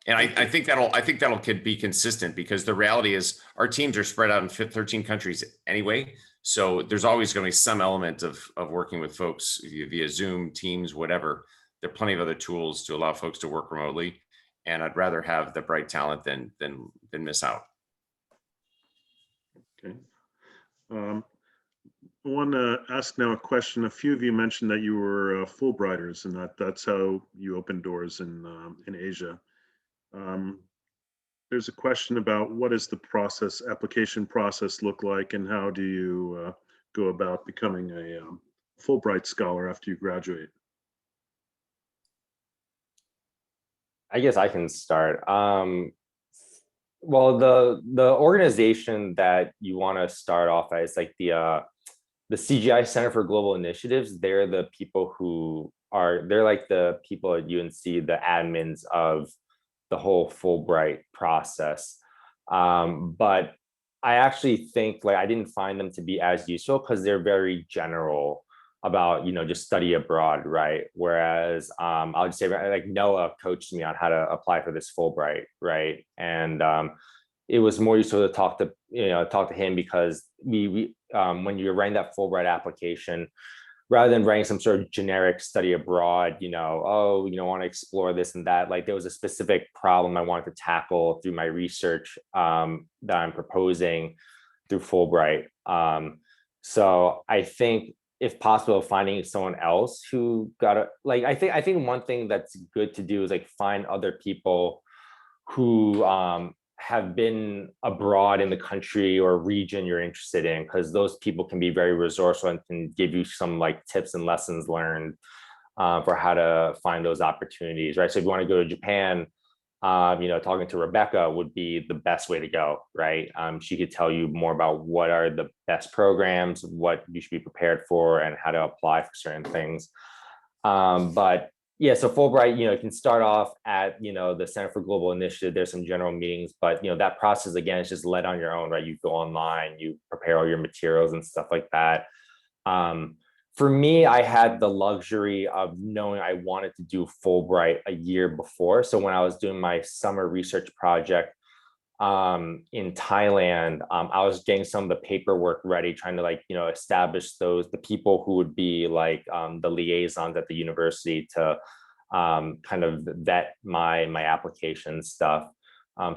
And I think that'll could be consistent because the reality is our teams are spread out in 13 countries anyway. So there's always going to be some element of working with folks via Zoom, Teams, whatever. there are plenty of other tools to allow folks to work remotely. And I'd rather have the bright talent than miss out. Okay. I want to ask now a question. A few of you mentioned that you were Fulbrighters, and that's how you opened doors in Asia. There's a question about what does the application process look like, and how do you go about becoming a Fulbright scholar after you graduate? I guess I can start. Well, the organization that you want to start off as, like the CGI Center for Global Initiatives, they're the people they're like the people at UNC, the admins of the whole Fulbright process. But I actually think like I didn't find them to be as useful because they're very general about, just study abroad, right? Whereas I'll just say like Noah coached me on how to apply for this Fulbright, right? And it was more useful to talk to him, because we when you're writing that Fulbright application, rather than writing some sort of generic study abroad, want to explore this and that, like there was a specific problem I wanted to tackle through my research that I'm proposing through Fulbright. So I think if possible, finding someone else who I think one thing that's good to do is like find other people who have been abroad in the country or region you're interested in, because those people can be very resourceful and can give you some like tips and lessons learned for how to find those opportunities, right? So if you want to go to Japan, talking to Rebecca would be the best way to go, right? She could tell you more about what are the best programs, what you should be prepared for, and how to apply for certain things. But yeah, so Fulbright, you can start off at, the Center for Global Initiative. There's some general meetings, but, that process, again, is just led on your own, right? You go online, you prepare all your materials and stuff like that. For me, I had the luxury of knowing I wanted to do Fulbright a year before. So when I was doing my summer research project in Thailand, I was getting some of the paperwork ready, trying to establish the people who would be like the liaisons at the university to kind of vet my application stuff.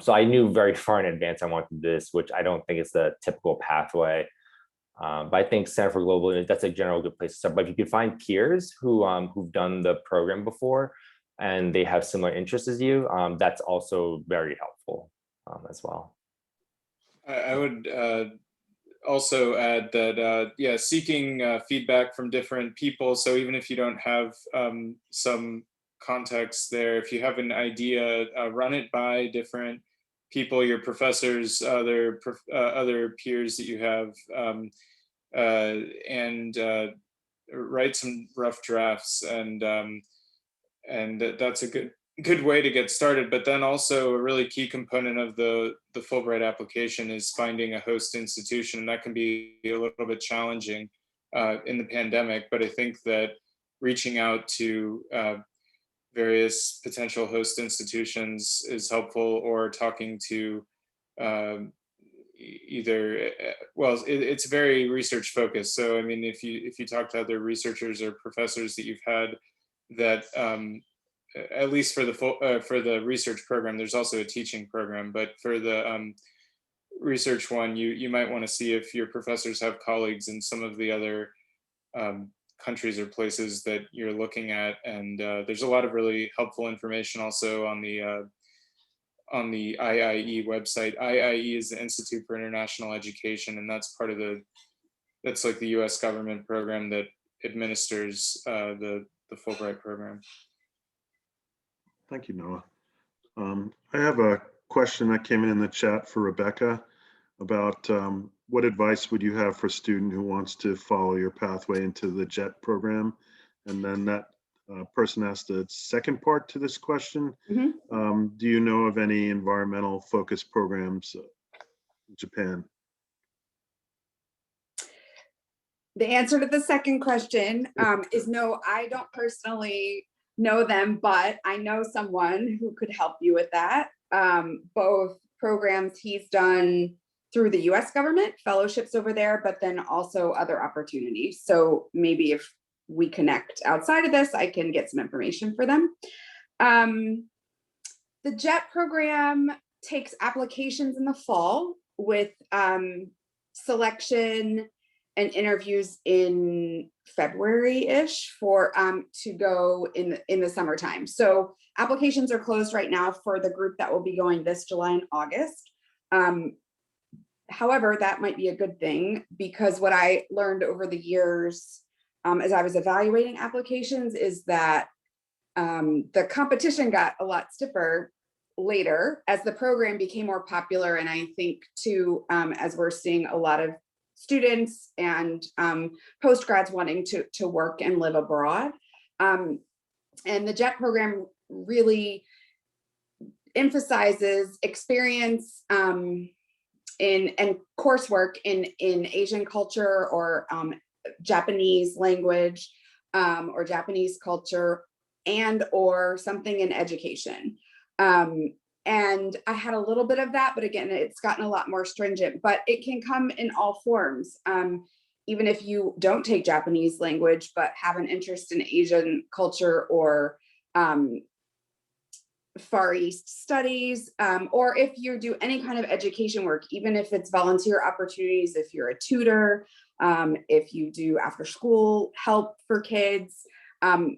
So I knew very far in advance I wanted this, which I don't think is the typical pathway. But I think Center for Global, that's a general good place to start. But if you could find peers who've done the program before and they have similar interests as you, that's also very helpful as well. I would also add that, seeking feedback from different people. So even if you don't have some context there, if you have an idea, run it by different people, your professors, other peers that you have, and write some rough drafts, and that's a good way to get started. But then also a really key component of the Fulbright application is finding a host institution, and that can be a little bit challenging in the pandemic. But I think that reaching out to various potential host institutions is helpful, or talking to it's very research focused. So I mean, if you talk to other researchers or professors that you've had that at least for the research program, there's also a teaching program, but for the research one, you might want to see if your professors have colleagues in some of the other countries or places that you're looking at. And there's a lot of really helpful information also on the IIE website. IIE is the Institute for International Education, and that's that's like the US government program that administers the Fulbright program. Thank you, Noah. I have a question that came in the chat for Rebecca about what advice would you have for a student who wants to follow your pathway into the JET program? And then that person asked a second part to this question. Mm-hmm. Do you know of any environmental focused programs in Japan? The answer to the second question is no. I don't personally know them, but I know someone who could help you with that. Both programs he's done through the US government, fellowships over there, but then also other opportunities. So maybe if we connect outside of this, I can get some information for them. The JET program takes applications in the fall with selection and interviews in February-ish for to go in the summertime. So applications are closed right now for the group that will be going this July and August. However, that might be a good thing, because what I learned over the years as I was evaluating applications is that the competition got a lot stiffer later as the program became more popular. And I think too, as we're seeing a lot of students and post-grads wanting to work and live abroad. And the JET program really emphasizes experience and coursework in Asian culture or Japanese language or Japanese culture and or something in education. And I had a little bit of that, but again, it's gotten a lot more stringent, but it can come in all forms. Even if you don't take Japanese language, but have an interest in Asian culture or Far East studies, or if you do any kind of education work, even if it's volunteer opportunities, if you're a tutor, if you do after school help for kids,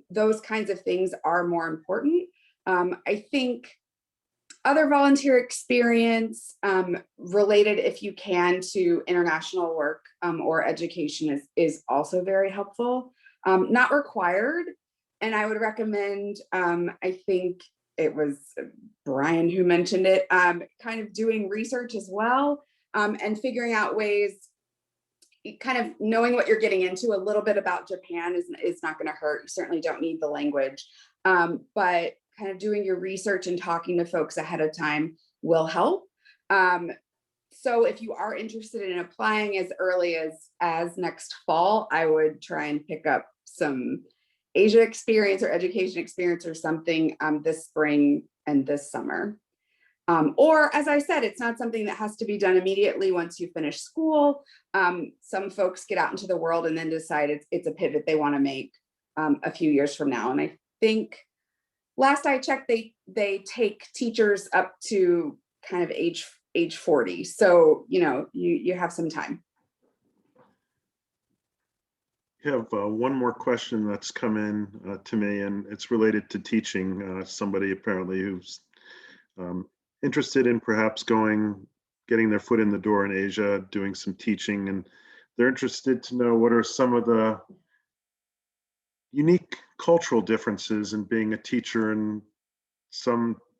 those kinds of things are more important. I think other volunteer experience related, if you can, to international work or education is also very helpful. Not required. And I would recommend, I think it was Bryan who mentioned it, kind of doing research as well and figuring out ways, kind of knowing what you're getting into. A little bit about Japan is not going to hurt. You certainly don't need the language, but kind of doing your research and talking to folks ahead of time will help. So if you are interested in applying as early as next fall, I would try and pick up some Asia experience or education experience or something this spring and this summer. Or as I said, it's not something that has to be done immediately once you finish school. Some folks get out into the world and then decide it's a pivot they want to make a few years from now. And I think last I checked, they take teachers up to kind of age 40. So, you have some time. I have one more question that's come in to me, and it's related to teaching. Somebody apparently who's interested in perhaps getting their foot in the door in Asia, doing some teaching, and they're interested to know what are some of the unique cultural differences in being a teacher, and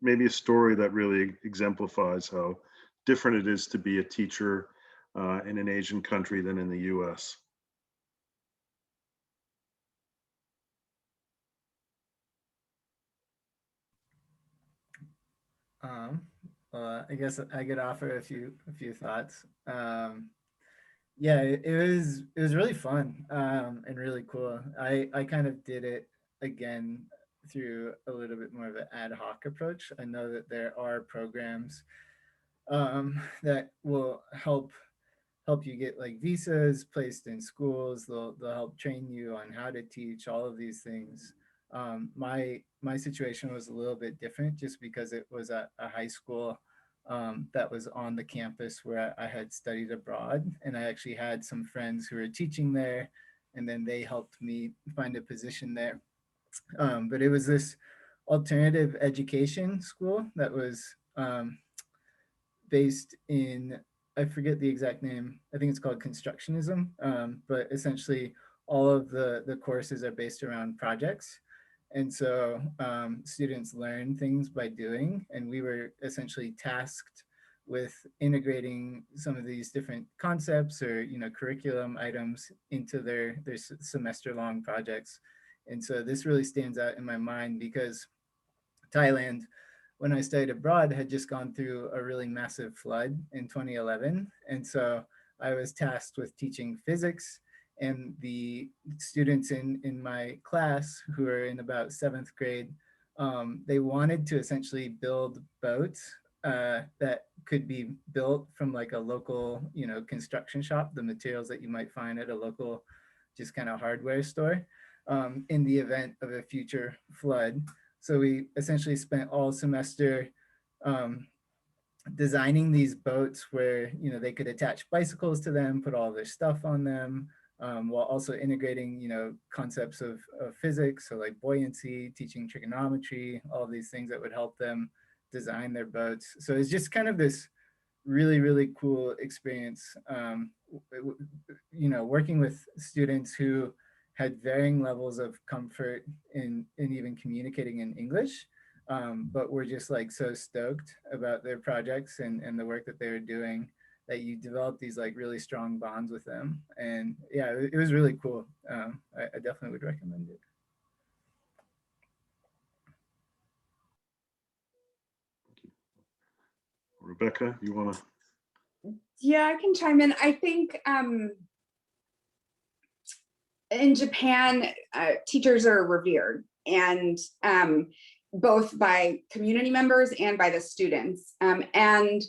maybe a story that really exemplifies how different it is to be a teacher in an Asian country than in the US. I guess I could offer a few thoughts. Yeah, it was really fun and really cool. I kind of did it again through a little bit more of an ad hoc approach. I know that there are programs that will help you get like visas placed in schools. They'll help train you on how to teach, all of these things. My situation was a little bit different just because it was a high school that was on the campus where I had studied abroad, and I actually had some friends who were teaching there, and then they helped me find a position there. But it was this alternative education school that was based in, I forget the exact name, I think it's called constructionism, but essentially all of the courses are based around projects. And so students learn things by doing, and we were essentially tasked with integrating some of these different concepts or curriculum items into their semester-long projects. And so this really stands out in my mind because Thailand, when I studied abroad, had just gone through a really massive flood in 2011. And so I was tasked with teaching physics, and the students in my class who are in about 7th grade, they wanted to essentially build boats that could be built from like a local, construction shop, the materials that you might find at a local just kind of hardware store. in the event of a future flood. So we essentially spent all semester designing these boats where, you know, they could attach bicycles to them, put all their stuff on them, while also integrating, you know, concepts of physics, so like buoyancy, teaching trigonometry, all these things that would help them design their boats. So it's just kind of this really, really cool experience, you know, working with students who had varying levels of comfort in even communicating in English, but were just like so stoked about their projects and the work that they were doing, that you develop these like really strong bonds with them. And yeah, it was really cool. I definitely would recommend it. Rebecca, you want to? Yeah, I can chime in. I think in Japan, teachers are revered, and both by community members and by the students. And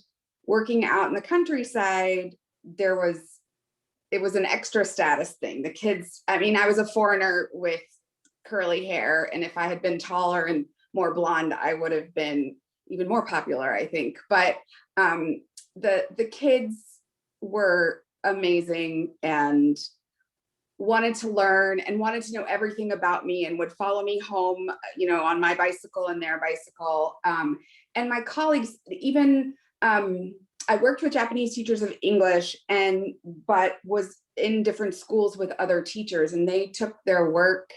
working out in the countryside, it was an extra status thing. The kids, I mean, I was a foreigner with curly hair, and if I had been taller and more blonde, I would have been even more popular, I think. But the kids were amazing and wanted to learn and wanted to know everything about me and would follow me home, you know, on my bicycle and their bicycle. And my colleagues, even I worked with Japanese teachers of English, but was in different schools with other teachers, and they took their work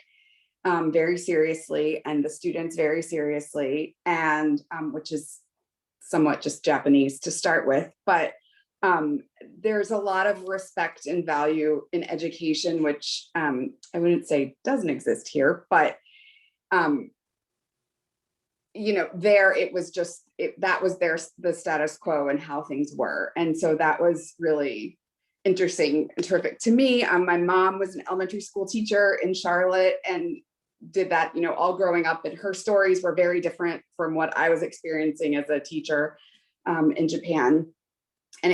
very seriously, and the students very seriously, and which is somewhat just Japanese to start with. But there's a lot of respect and value in education, which I wouldn't say doesn't exist here, but you know, there it was just, that was the status quo and how things were. And so that was really interesting and terrific to me. My mom was an elementary school teacher in Charlotte and did that, you know, all growing up, and her stories were very different from what I was experiencing as a teacher in Japan. And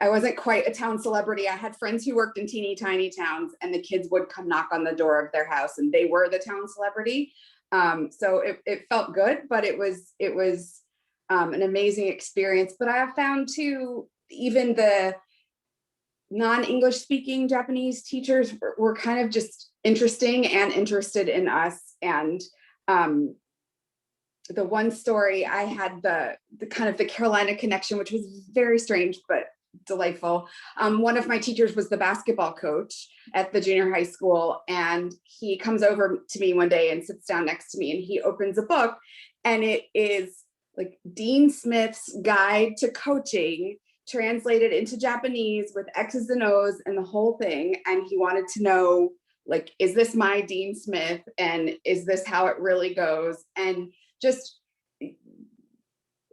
I wasn't quite a town celebrity. I had friends who worked in teeny tiny towns, and the kids would come knock on the door of their house and they were the town celebrity. So it felt good, but it was an amazing experience. But I have found too, even the non-English speaking Japanese teachers were kind of just interesting and interested in us. And the one story I had, the kind of the Carolina connection, which was very strange, but delightful. One of my teachers was the basketball coach at the junior high school, and he comes over to me one day and sits down next to me, and he opens a book, and it is like Dean Smith's Guide to Coaching translated into Japanese with X's and O's and the whole thing. And he wanted to know, like, is this my Dean Smith, and is this how it really goes? And just,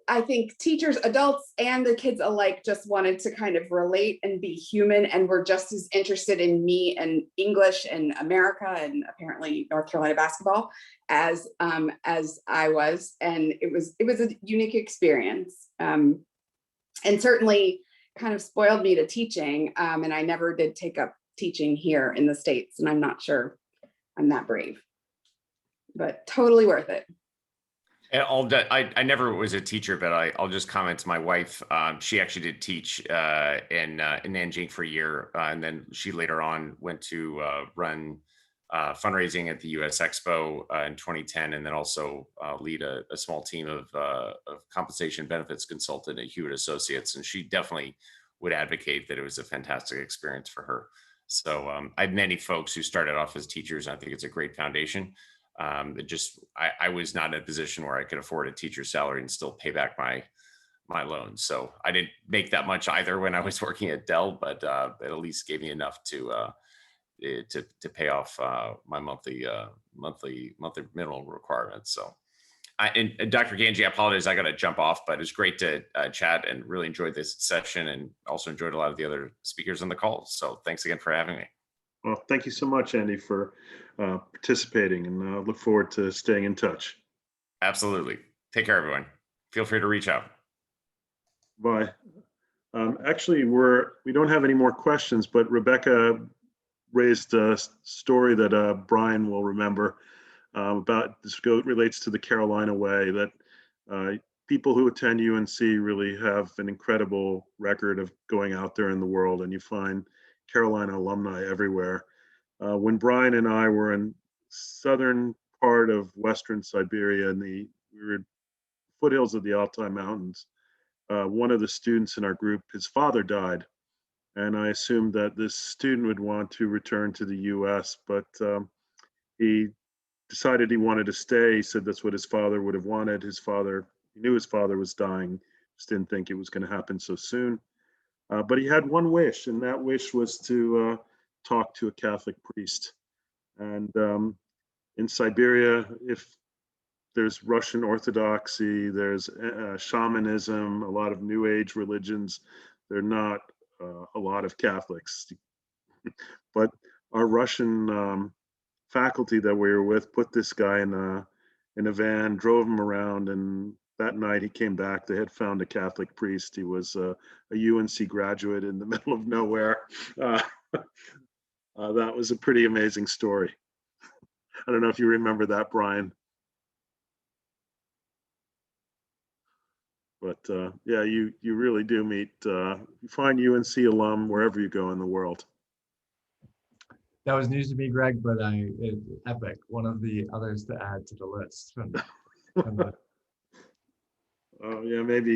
I think teachers, adults, and the kids alike just wanted to kind of relate and be human, and were just as interested in me and English and America and apparently North Carolina basketball as I was. And it was a unique experience, and certainly kind of spoiled me to teaching. And I never did take up teaching here in the States, and I'm not sure I'm that brave, but totally worth it. And I never was a teacher, but I'll just comment to my wife. She actually did teach in Nanjing for a year, and then she later on went to run fundraising at the US Expo in 2010, and then also lead a small team of compensation benefits consultant at Hewitt Associates. And she definitely would advocate that it was a fantastic experience for her. So I have many folks who started off as teachers, and I think it's a great foundation. I was not in a position where I could afford a teacher's salary and still pay back my loans. So I didn't make that much either when I was working at Dell, but it at least gave me enough to pay off my monthly minimum requirements. So, and Dr. Gangi, I apologize, I got to jump off, but it's great to chat and really enjoyed this session, and also enjoyed a lot of the other speakers on the call. So thanks again for having me. Well, thank you so much, Andy, for participating, and look forward to staying in touch. Absolutely. Take care, everyone. Feel free to reach out. Bye. Actually, we don't have any more questions, but Rebecca, raised a story that Bryan will remember about this relates to the Carolina Way, that people who attend UNC really have an incredible record of going out there in the world, and you find Carolina alumni everywhere. When Bryan and I were in southern part of Western Siberia, we were in foothills of the Altai Mountains, one of the students in our group, his father died. And I assumed that this student would want to return to the US, but he decided he wanted to stay. He said that's what his father would have wanted. He knew his father was dying, just didn't think it was going to happen so soon. But he had one wish, and that wish was to talk to a Catholic priest. And in Siberia, if there's Russian Orthodoxy, there's shamanism, a lot of New Age religions, they're not a lot of Catholics. But our Russian faculty that we were with put this guy in a van, drove him around, and that night he came back. They had found a Catholic priest. He was a UNC graduate in the middle of nowhere. That was a pretty amazing story. I don't know if you remember that, Bryan. But yeah, you really do meet, you find UNC alum wherever you go in the world. That was news to me, Greg, but epic. One of the others to add to the list. Oh yeah, maybe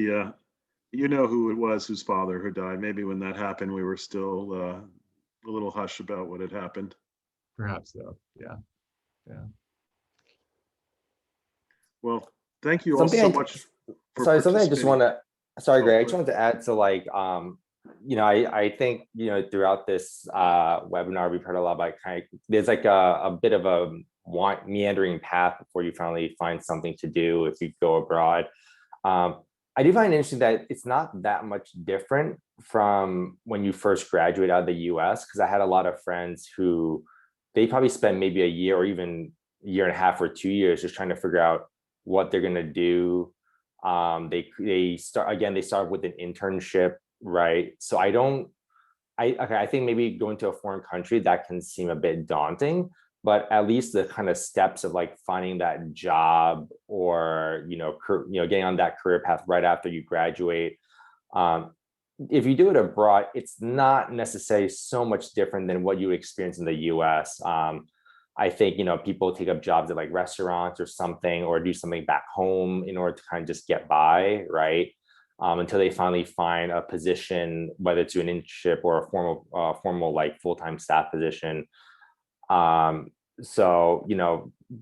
you know who it was whose father who died. Maybe when that happened, we were still a little hush about what had happened. Perhaps so. Yeah. Well, thank you all so much. Sorry, something I just want to. Sorry, Greg. I just wanted to add to I think throughout this webinar we've heard a lot about there's like a bit of a meandering path before you finally find something to do if you go abroad. I do find it interesting that it's not that much different from when you first graduate out of the US, because I had a lot of friends who they probably spent maybe a year or even a year and a half or 2 years just trying to figure out what they're going to do. They start with an internship, right? So I think maybe going to a foreign country that can seem a bit daunting, but at least the kind of steps of like finding that job or getting on that career path right after you graduate. If you do it abroad, it's not necessarily so much different than what you would experience in the US. I think people take up jobs at like restaurants or something, or do something back home in order to kind of just get by, right? Until they finally find a position, whether it's an internship or a formal like full-time staff position. So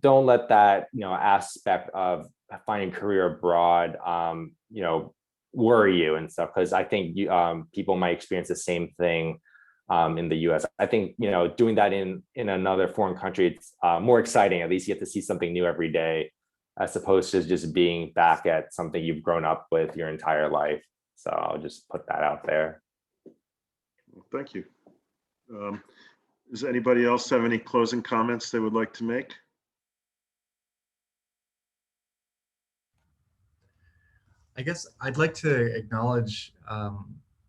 don't let that aspect of finding career abroad worry you and stuff, because I think people might experience the same thing in the US. I think doing that in another foreign country, it's more exciting. At least you get to see something new every day, as opposed to just being back at something you've grown up with your entire life. So I'll just put that out there. Well, thank you. Does anybody else have any closing comments they would like to make? I guess I'd like to acknowledge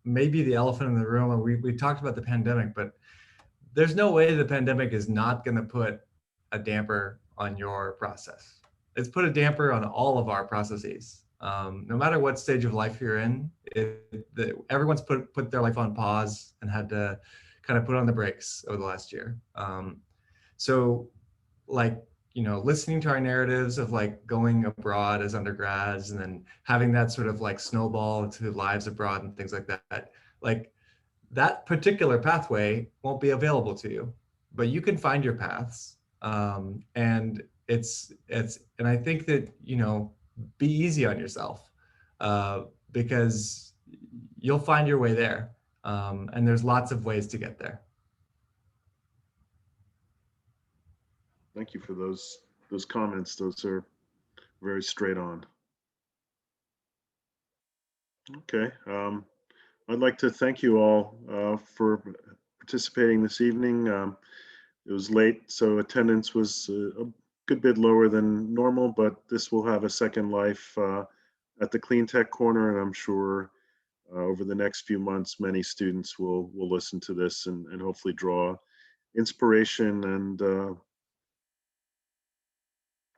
maybe the elephant in the room. We talked about the pandemic, but there's no way the pandemic is not going to put a damper on your process. It's put a damper on all of our processes. No matter what stage of life you're in, everyone's put their life on pause and had to kind of put on the brakes over the last year. So like, listening to our narratives of like going abroad as undergrads and then having that sort of like snowball to lives abroad and things like that, like that particular pathway won't be available to you, but you can find your paths. And and I think that, be easy on yourself because you'll find your way there. And there's lots of ways to get there. Thank you for those comments. Those are very straight on. Okay. I'd like to thank you all for participating this evening. It was late, so attendance was a good bit lower than normal, but this will have a second life at the Clean Tech Corner, and I'm sure over the next few months, many students will listen to this and hopefully draw inspiration and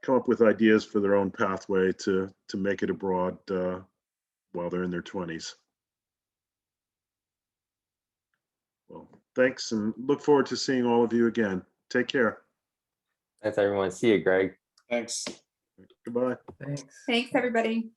come up with ideas for their own pathway to make it abroad while they're in their 20s. Well, thanks, and look forward to seeing all of you again. Take care. Thanks, everyone. See you, Greg. Thanks. Goodbye. Thanks. Thanks, everybody.